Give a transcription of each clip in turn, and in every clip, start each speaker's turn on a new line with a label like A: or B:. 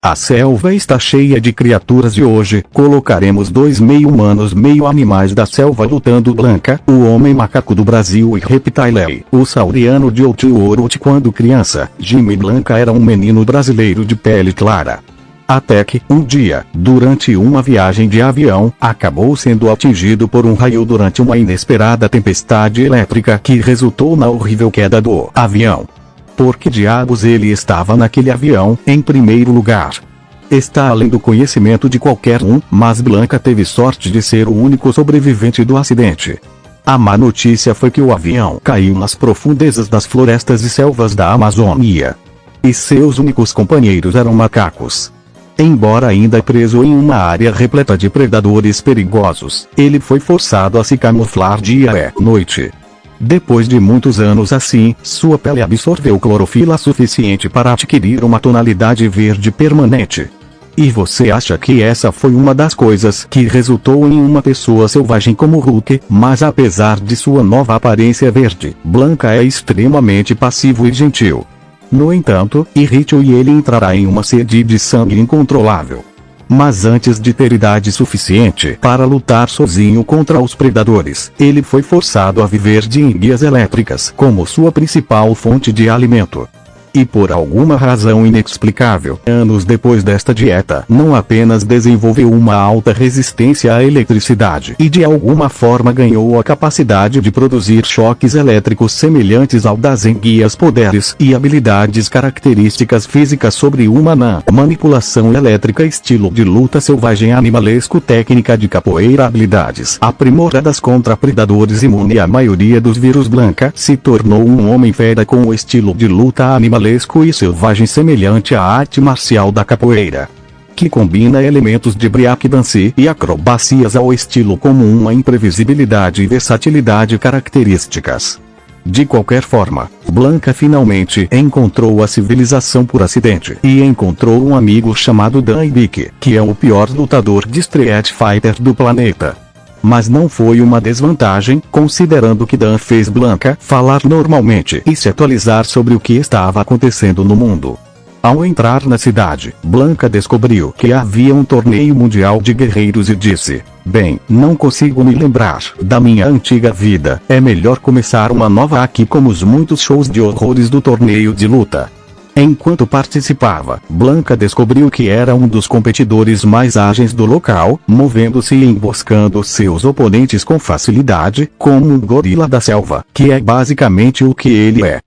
A: A selva está cheia de criaturas e hoje colocaremos dois meio-humanos meio-animais da selva lutando: Blanca, o homem macaco do Brasil, e Reptilei, o sauriano de Otioroti. Quando criança, Jimmy Blanca era um menino brasileiro de pele clara. Até que, um dia, durante uma viagem de avião, acabou sendo atingido por um raio durante uma inesperada tempestade elétrica que resultou na horrível queda do avião. Por que diabos ele estava naquele avião, em primeiro lugar? Está além do conhecimento de qualquer um, mas Blanca teve sorte de ser o único sobrevivente do acidente. A má notícia foi que o avião caiu nas profundezas das florestas e selvas da Amazônia. E seus únicos companheiros eram macacos. Embora ainda preso em uma área repleta de predadores perigosos, ele foi forçado a se camuflar dia e noite. Depois de muitos anos assim, sua pele absorveu clorofila suficiente para adquirir uma tonalidade verde permanente. E você acha que essa foi uma das coisas que resultou em uma pessoa selvagem como Hulk? Mas apesar de sua nova aparência verde, Blanca é extremamente passivo e gentil. No entanto, irrite-o e ele entrará em uma sede de sangue incontrolável. Mas antes de ter idade suficiente para lutar sozinho contra os predadores, ele foi forçado a viver de enguias elétricas como sua principal fonte de alimento. E por alguma razão inexplicável, anos depois desta dieta, não apenas desenvolveu uma alta resistência à eletricidade e de alguma forma ganhou a capacidade de produzir choques elétricos semelhantes ao das enguias, poderes e habilidades características físicas sobre-humana, manipulação elétrica, estilo de luta selvagem animalesco, técnica de capoeira, habilidades aprimoradas contra predadores, imune à maioria dos vírus. Blanca se tornou um homem fera com o estilo de luta animalesco e selvagem semelhante à arte marcial da capoeira, que combina elementos de breakdance e acrobacias ao estilo comum, uma imprevisibilidade e versatilidade características. De qualquer forma, Blanca finalmente encontrou a civilização por acidente e encontrou um amigo chamado Dan Hibiki, que é o pior lutador de Street Fighter do planeta. Mas não foi uma desvantagem, considerando que Dan fez Blanca falar normalmente e se atualizar sobre o que estava acontecendo no mundo. Ao entrar na cidade, Blanca descobriu que havia um torneio mundial de guerreiros e disse: "Bem, não consigo me lembrar da minha antiga vida, é melhor começar uma nova aqui", como os muitos shows de horrores do torneio de luta. Enquanto participava, Blanca descobriu que era um dos competidores mais ágeis do local, movendo-se e emboscando seus oponentes com facilidade, como um gorila da selva, que é basicamente o que ele é.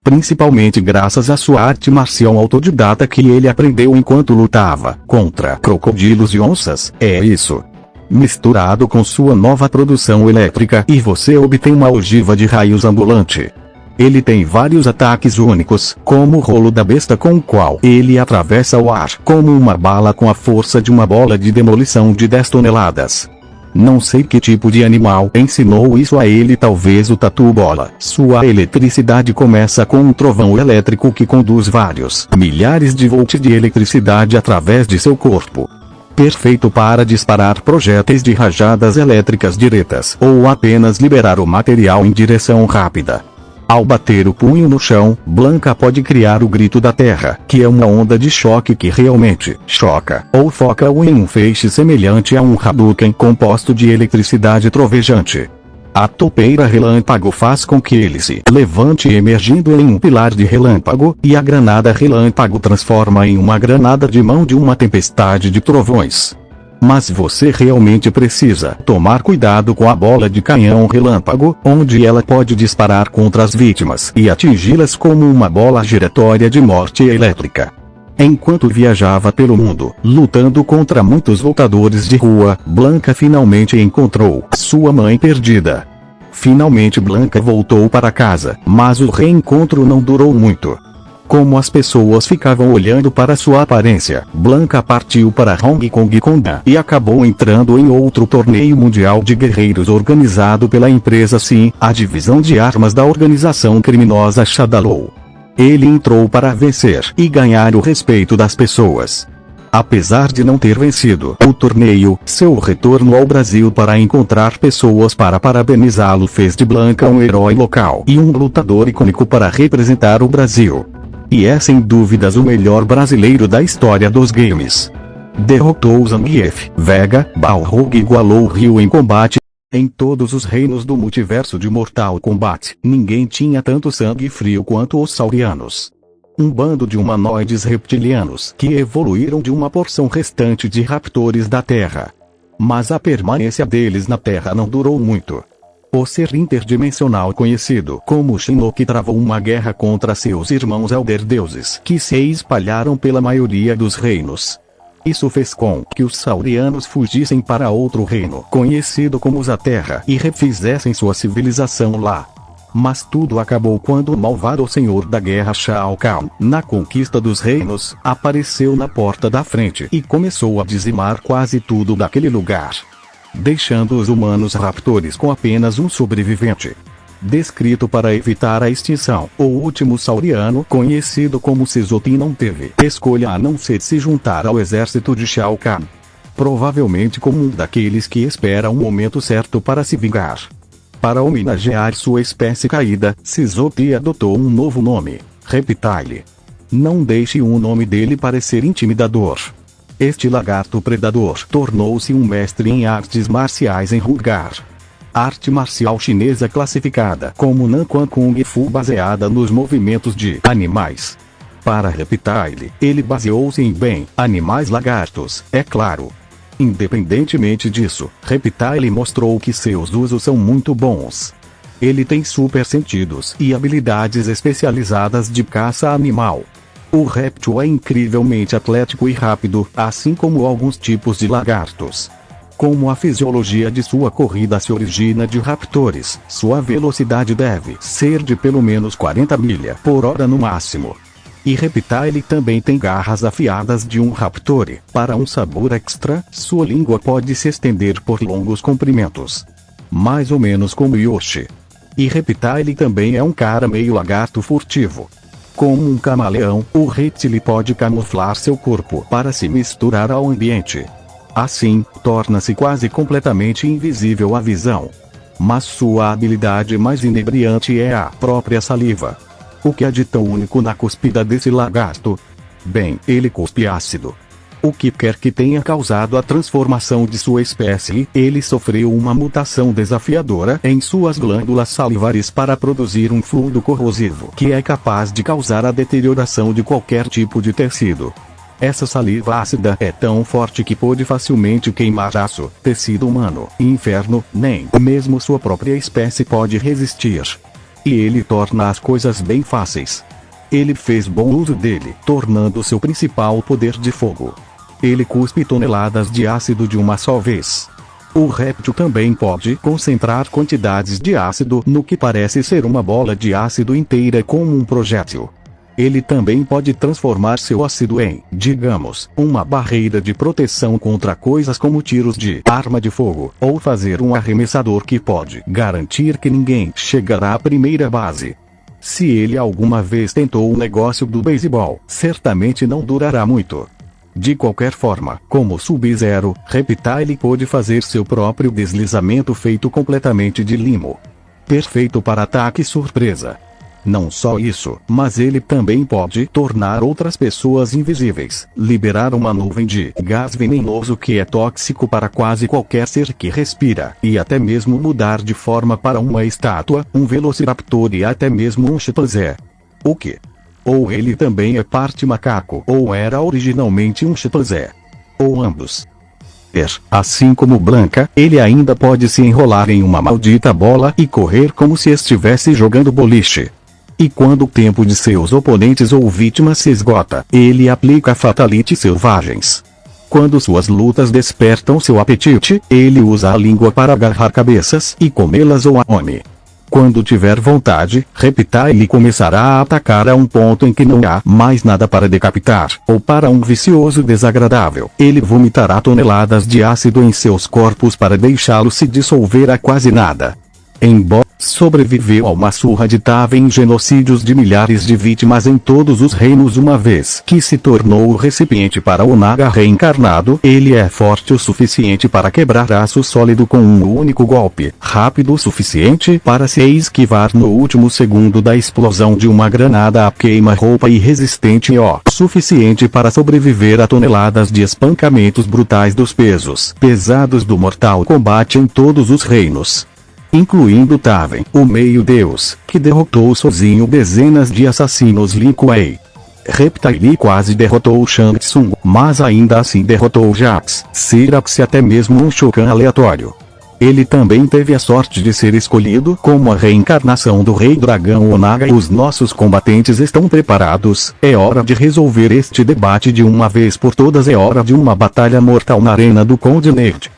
A: Principalmente graças à sua arte marcial autodidata que ele aprendeu enquanto lutava contra crocodilos e onças, é isso. Misturado com sua nova produção elétrica, e você obtém uma ogiva de raios ambulante. Ele tem vários ataques únicos, como o rolo da besta, com o qual ele atravessa o ar como uma bala com a força de uma bola de demolição de 10 toneladas. Não sei que tipo de animal ensinou isso a ele, talvez o tatu-bola. Sua eletricidade começa com um trovão elétrico que conduz vários milhares de volts de eletricidade através de seu corpo. Perfeito para disparar projéteis de rajadas elétricas diretas, ou apenas liberar o material em direção rápida. Ao bater o punho no chão, Blanca pode criar o grito da terra, que é uma onda de choque que realmente choca ou foca-o em um feixe semelhante a um Hadouken composto de eletricidade trovejante. A topeira relâmpago faz com que ele se levante emergindo em um pilar de relâmpago, e a granada relâmpago transforma em uma granada de mão de uma tempestade de trovões. Mas você realmente precisa tomar cuidado com a bola de canhão relâmpago, onde ela pode disparar contra as vítimas e atingi-las como uma bola giratória de morte elétrica. Enquanto viajava pelo mundo, lutando contra muitos lutadores de rua, Blanca finalmente encontrou sua mãe perdida. Finalmente Blanca voltou para casa, mas o reencontro não durou muito. Como as pessoas ficavam olhando para sua aparência, Blanca partiu para Hong Kong com Dan e acabou entrando em outro torneio mundial de guerreiros organizado pela empresa SIM, a divisão de armas da organização criminosa Shadaloo. Ele entrou para vencer e ganhar o respeito das pessoas. Apesar de não ter vencido o torneio, seu retorno ao Brasil para encontrar pessoas para parabenizá-lo fez de Blanca um herói local e um lutador icônico para representar o Brasil. E é sem dúvidas o melhor brasileiro da história dos games. Derrotou Zangief, Vega, Balrog e igualou Ryu em combate. Em todos os reinos do multiverso de Mortal Kombat, ninguém tinha tanto sangue frio quanto os saurianos. Um bando de humanoides reptilianos que evoluíram de uma porção restante de raptores da Terra. Mas a permanência deles na Terra não durou muito. O ser interdimensional conhecido como Shinnok travou uma guerra contra seus irmãos Elder Deuses que se espalharam pela maioria dos reinos. Isso fez com que os saurianos fugissem para outro reino conhecido como Zaterra e refizessem sua civilização lá. Mas tudo acabou quando o malvado senhor da guerra Shao Kahn, na conquista dos reinos, apareceu na porta da frente e começou a dizimar quase tudo daquele lugar, deixando os humanos raptores com apenas um sobrevivente. Descrito para evitar a extinção, o último sauriano, conhecido como Sezoti, não teve escolha a não ser se juntar ao exército de Shao Kahn. Provavelmente como um daqueles que espera um momento certo para se vingar. Para homenagear sua espécie caída, Sezoti adotou um novo nome, Reptile. Não deixe o nome dele parecer intimidador. Este lagarto predador tornou-se um mestre em artes marciais em Rugar, arte marcial chinesa classificada como Nanquan Kung Fu baseada nos movimentos de animais. Para Reptile, ele baseou-se em animais lagartos, é claro. Independentemente disso, Reptile mostrou que seus usos são muito bons. Ele tem super sentidos e habilidades especializadas de caça animal. O réptil é incrivelmente atlético e rápido, assim como alguns tipos de lagartos. Como a fisiologia de sua corrida se origina de raptores, sua velocidade deve ser de pelo menos 40 milhas por hora no máximo. E Reptile também tem garras afiadas de um raptor. Para um sabor extra, sua língua pode se estender por longos comprimentos. Mais ou menos como Yoshi. E Reptile também é um cara meio lagarto furtivo. Como um camaleão, o reptile pode camuflar seu corpo para se misturar ao ambiente. Assim, torna-se quase completamente invisível à visão. Mas sua habilidade mais inebriante é a própria saliva. O que há de tão único na cuspida desse lagarto? Bem, ele cuspe ácido. O que quer que tenha causado a transformação de sua espécie, ele sofreu uma mutação desafiadora em suas glândulas salivares para produzir um fluido corrosivo que é capaz de causar a deterioração de qualquer tipo de tecido. Essa saliva ácida é tão forte que pode facilmente queimar aço, tecido humano, inferno, nem mesmo sua própria espécie pode resistir. E ele torna as coisas bem fáceis. Ele fez bom uso dele, tornando seu principal poder de fogo. Ele cuspe toneladas de ácido de uma só vez. O réptil também pode concentrar quantidades de ácido no que parece ser uma bola de ácido inteira como um projétil. Ele também pode transformar seu ácido em, digamos, uma barreira de proteção contra coisas como tiros de arma de fogo, ou fazer um arremessador que pode garantir que ninguém chegará à primeira base. Se ele alguma vez tentou o negócio do beisebol, certamente não durará muito. De qualquer forma, como Sub-Zero, Reptile pode fazer seu próprio deslizamento feito completamente de limo. Perfeito para ataque surpresa. Não só isso, mas ele também pode tornar outras pessoas invisíveis, liberar uma nuvem de gás venenoso que é tóxico para quase qualquer ser que respira, e até mesmo mudar de forma para uma estátua, um velociraptor e até mesmo um chimpanzé. O que? Ou ele também é parte macaco, ou era originalmente um chimpanzé. Ou ambos. Assim como Blanca, ele ainda pode se enrolar em uma maldita bola e correr como se estivesse jogando boliche. E quando o tempo de seus oponentes ou vítimas se esgota, ele aplica fatalities selvagens. Quando suas lutas despertam seu apetite, ele usa a língua para agarrar cabeças e comê-las ou a come. Quando tiver vontade, Reptile começará a atacar a um ponto em que não há mais nada para decapitar, ou para um vicioso desagradável. Ele vomitará toneladas de ácido em seus corpos para deixá-los se dissolver a quase nada. Embora sobreviveu a uma surra de Taven, genocídios de milhares de vítimas em todos os reinos, uma vez que se tornou o recipiente para o Naga reencarnado, ele é forte o suficiente para quebrar aço sólido com um único golpe, rápido o suficiente para se esquivar no último segundo da explosão de uma granada a queima-roupa e resistente o suficiente para sobreviver a toneladas de espancamentos brutais dos pesos pesados do Mortal Kombat em todos os reinos, incluindo Taven, o meio-deus, que derrotou sozinho dezenas de assassinos Lin Kuei. Reptile quase derrotou Shang Tsung, mas ainda assim derrotou Jax, Syrax e até mesmo um Shokan aleatório. Ele também teve a sorte de ser escolhido como a reencarnação do Rei Dragão Onaga. Os nossos combatentes estão preparados. É hora de resolver este debate de uma vez por todas. É hora de uma batalha mortal na arena do Conde Nerd.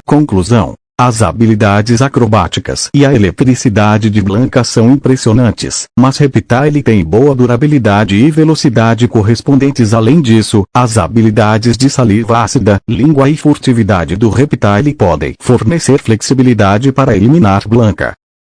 A: Conclusão. As habilidades acrobáticas e a eletricidade de Blanka são impressionantes, mas Reptile tem boa durabilidade e velocidade correspondentes. Além disso, as habilidades de saliva ácida, língua e furtividade do Reptile podem fornecer flexibilidade para eliminar Blanka.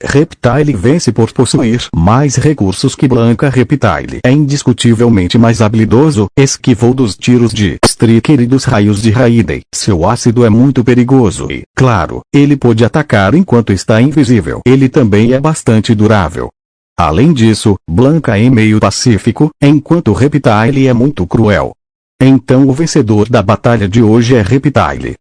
A: Reptile vence por possuir mais recursos que Blanka. Reptile é indiscutivelmente mais habilidoso, esquivou dos tiros de Striker e dos raios de Raiden. Seu ácido é muito perigoso e, claro, ele pode atacar enquanto está invisível. Ele também é bastante durável. Além disso, Blanka é meio pacífico, enquanto Reptile é muito cruel. Então o vencedor da batalha de hoje é Reptile.